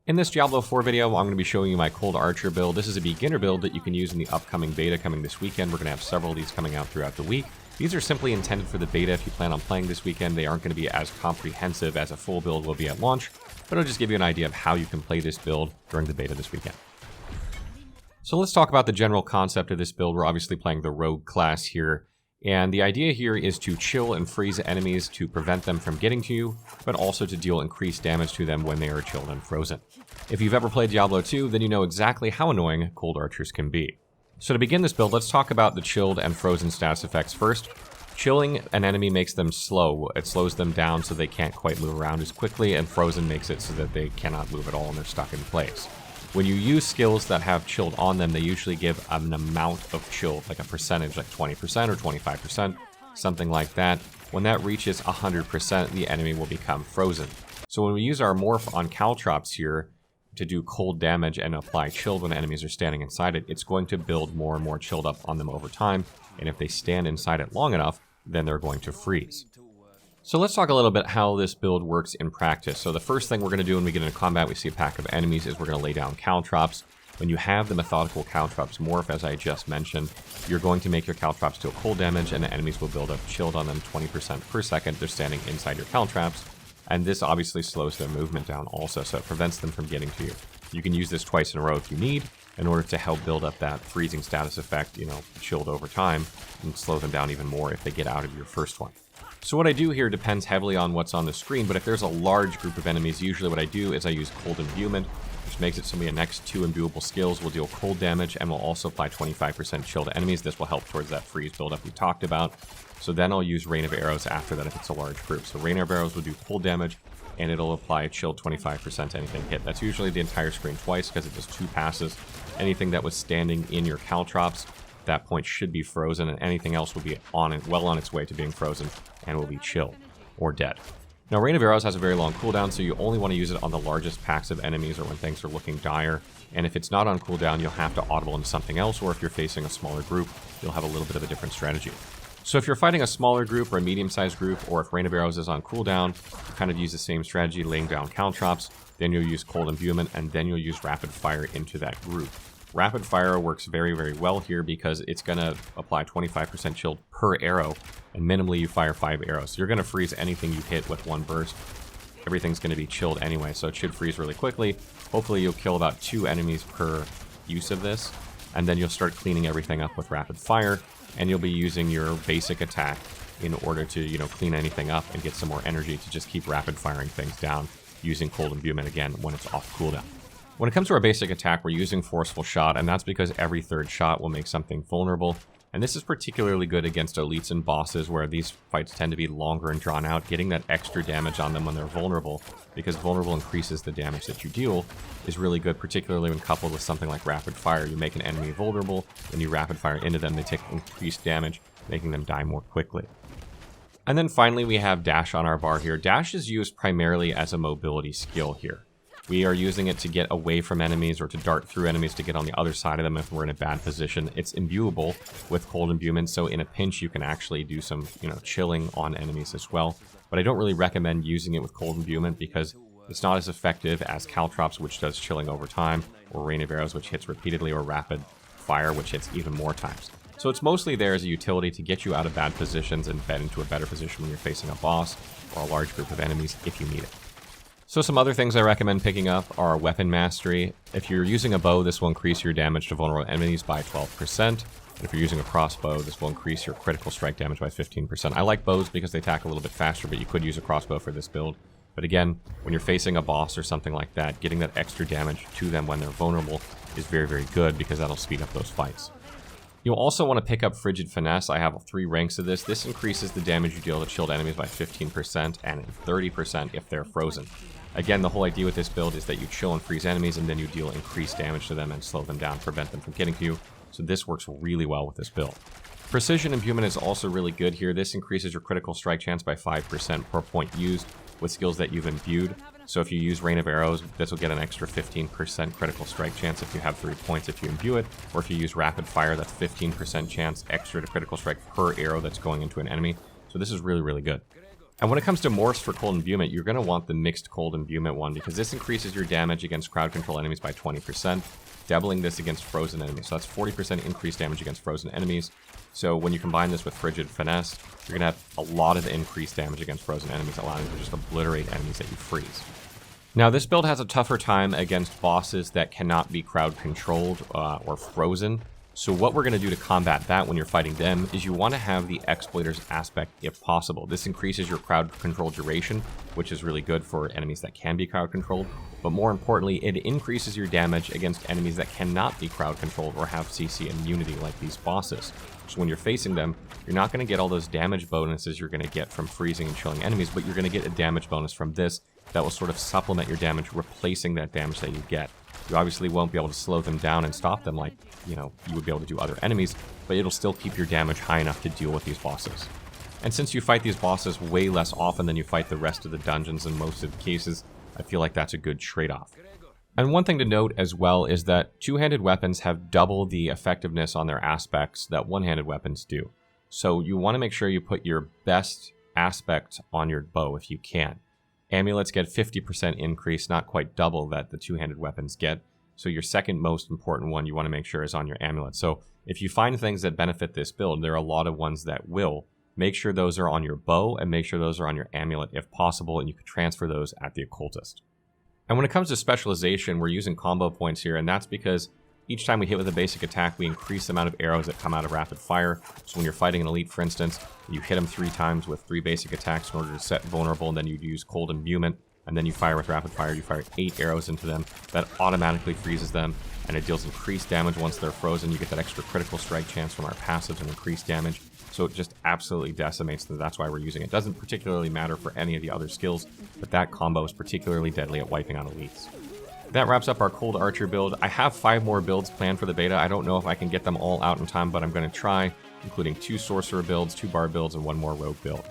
In this Diablo 4 video, I'm going to be showing you my Cold Archer build. This is a beginner build that you can use in the upcoming beta coming this weekend. We're going to have several of these coming out throughout the week. These are simply intended for the beta. If you plan on playing this weekend, they aren't going to be as comprehensive as a full build will be at launch, but it'll just give you an idea of how you can play this build during the beta this weekend. So let's talk about the general concept of this build. We're obviously playing the Rogue class here. And the idea here is to chill and freeze enemies to prevent them from getting to you, but also to deal increased damage to them when they are chilled and frozen. If you've ever played Diablo 2, then you know exactly how annoying Cold Archers can be. So to begin this build, let's talk about the chilled and frozen status effects first. Chilling an enemy makes them slow. It slows them down so they can't quite move around as quickly, and frozen makes it so that they cannot move at all and they're stuck in place. When you use skills that have chilled on them, they usually give an amount of chill, like a percentage, like 20% or 25%, something like that. When that reaches 100%, the enemy will become frozen. So when we use our morph on Caltrops here to do cold damage and apply chilled when enemies are standing inside it, it's going to build more and more chilled up on them over time, and if they stand inside it long enough, then they're going to freeze. So let's talk a little bit how this build works in practice. So the first thing we're going to do when we get into combat, we see a pack of enemies, is we're going to lay down Caltrops. When you have the methodical Caltrops morph, as I just mentioned, you're going to make your Caltrops deal cold damage, and the enemies will build up chilled on them 20% per second. They're standing inside your Caltrops, and this obviously slows their movement down also, so it prevents them from getting to you. You can use this twice in a row if you need, in order to help build up that freezing status effect, chilled over time, and slow them down even more if they get out of your first one. So what I do here depends heavily on what's on the screen, but if there's a large group of enemies, usually what I do is I use Cold Imbuement, which makes it so the next two imbuable skills will deal cold damage and will also apply 25% chill to enemies. This will help towards that freeze buildup we talked about. So then I'll use Rain of Arrows after that if it's a large group. So Rain of Arrows will do cold damage, and it'll apply chill 25% to anything hit. That's usually the entire screen twice because it does 2 passes. Anything that was standing in your Caltrops at that point should be frozen, and anything else will be well on its way to being frozen and will be chilled or dead. Now, Rain of Arrows has a very long cooldown, so you only want to use it on the largest packs of enemies or when things are looking dire. And if it's not on cooldown, you'll have to audible into something else, or if you're facing a smaller group, you'll have a little bit of a different strategy. So if you're fighting a smaller group or a medium-sized group, or if Rain of Arrows is on cooldown, you kind of use the same strategy, laying down Caltrops, then you'll use Cold Imbuement, and then you'll use Rapid Fire into that group. Rapid Fire works very, very well here because it's going to apply 25% chill per arrow, and minimally you fire 5 arrows. So you're going to freeze anything you hit with one burst. Everything's going to be chilled anyway, so it should freeze really quickly. Hopefully you'll kill about 2 enemies per use of this, and then you'll start cleaning everything up with Rapid Fire, and you'll be using your basic attack in order to, clean anything up and get some more energy to just keep rapid firing things down using Cold Imbuement again when it's off cooldown. When it comes to our basic attack, we're using Forceful Shot, and that's because every third shot will make something vulnerable. And this is particularly good against elites and bosses, where these fights tend to be longer and drawn out. Getting that extra damage on them when they're vulnerable, because vulnerable increases the damage that you deal, is really good, particularly when coupled with something like Rapid Fire. You make an enemy vulnerable, when you Rapid Fire into them, they take increased damage, making them die more quickly. And then finally, we have Dash on our bar here. Dash is used primarily as a mobility skill here. We are using it to get away from enemies or to dart through enemies to get on the other side of them if we're in a bad position. It's imbuable with Cold Imbuement, so in a pinch you can actually do some, chilling on enemies as well. But I don't really recommend using it with Cold Imbuement because it's not as effective as Caltrops, which does chilling over time, or Rain of Arrows, which hits repeatedly, or Rapid Fire, which hits even more times. So it's mostly there as a utility to get you out of bad positions and get into a better position when you're facing a boss or a large group of enemies if you need it. So some other things I recommend picking up are Weapon Mastery. If you're using a bow, this will increase your damage to vulnerable enemies by 12%. And if you're using a crossbow, this will increase your critical strike damage by 15%. I like bows because they attack a little bit faster, but you could use a crossbow for this build. But again, when you're facing a boss or something like that, getting that extra damage to them when they're vulnerable is very, very good because that'll speed up those fights. You'll also want to pick up Frigid Finesse. I have 3 ranks of this. This increases the damage you deal to chilled enemies by 15% and 30% if they're frozen. Again, the whole idea with this build is that you chill and freeze enemies, and then you deal increased damage to them and slow them down, prevent them from getting to you. So this works really well with this build. Precision Imbuement is also really good here. This increases your critical strike chance by 5% per point used with skills that you've imbued. So if you use Rain of Arrows, this will get an extra 15% critical strike chance if you have 3 points if you imbue it. Or if you use Rapid Fire, that's 15% chance extra to critical strike per arrow that's going into an enemy. So this is really, really good. And when it comes to morphs for cold imbuement, you're going to want the mixed cold imbuement one because this increases your damage against crowd control enemies by 20%, doubling this against frozen enemies. So that's 40% increased damage against frozen enemies. So when you combine this with Frigid Finesse, you're going to have a lot of increased damage against frozen enemies, allowing you to just obliterate enemies that you freeze. Now, this build has a tougher time against bosses that cannot be crowd controlled or frozen. So what we're going to do to combat that when you're fighting them is you want to have the Exploiter's aspect if possible. This increases your crowd control duration, which is really good for enemies that can be crowd controlled. But more importantly, it increases your damage against enemies that cannot be crowd controlled or have CC immunity like these bosses. So when you're facing them, you're not going to get all those damage bonuses you're going to get from freezing and chilling enemies, but you're going to get a damage bonus from this that will sort of supplement your damage, replacing that damage that you get. You obviously won't be able to slow them down and stop them like, you would be able to do other enemies, but it'll still keep your damage high enough to deal with these bosses. And since you fight these bosses way less often than you fight the rest of the dungeons in most of the cases, I feel like that's a good trade-off. And one thing to note as well is that two-handed weapons have double the effectiveness on their aspects that one-handed weapons do. So you want to make sure you put your best aspect on your bow if you can. Amulets get 50% increase, not quite double that the two-handed weapons get. So your second most important one you want to make sure is on your amulet. So if you find things that benefit this build, there are a lot of ones that will. Make sure those are on your bow and make sure those are on your amulet if possible, and you can transfer those at the occultist. And when it comes to specialization, we're using combo points here, and that's because each time we hit with a basic attack, we increase the amount of arrows that come out of rapid fire. So when you're fighting an elite, for instance, you hit them 3 times with 3 basic attacks in order to set vulnerable, and then you use cold imbuement, and then you fire with rapid fire. You fire 8 arrows into them. That automatically freezes them, and it deals increased damage once they're frozen. You get that extra critical strike chance from our passives and increased damage. So it just absolutely decimates them. That's why we're using it. It doesn't particularly matter for any of the other skills, but that combo is particularly deadly at wiping out elites. That wraps up our Cold Archer build. I have 5 more builds planned for the beta. I don't know if I can get them all out in time, but I'm going to try, including 2 Sorcerer builds, 2 Bard builds, and 1 more Rogue build.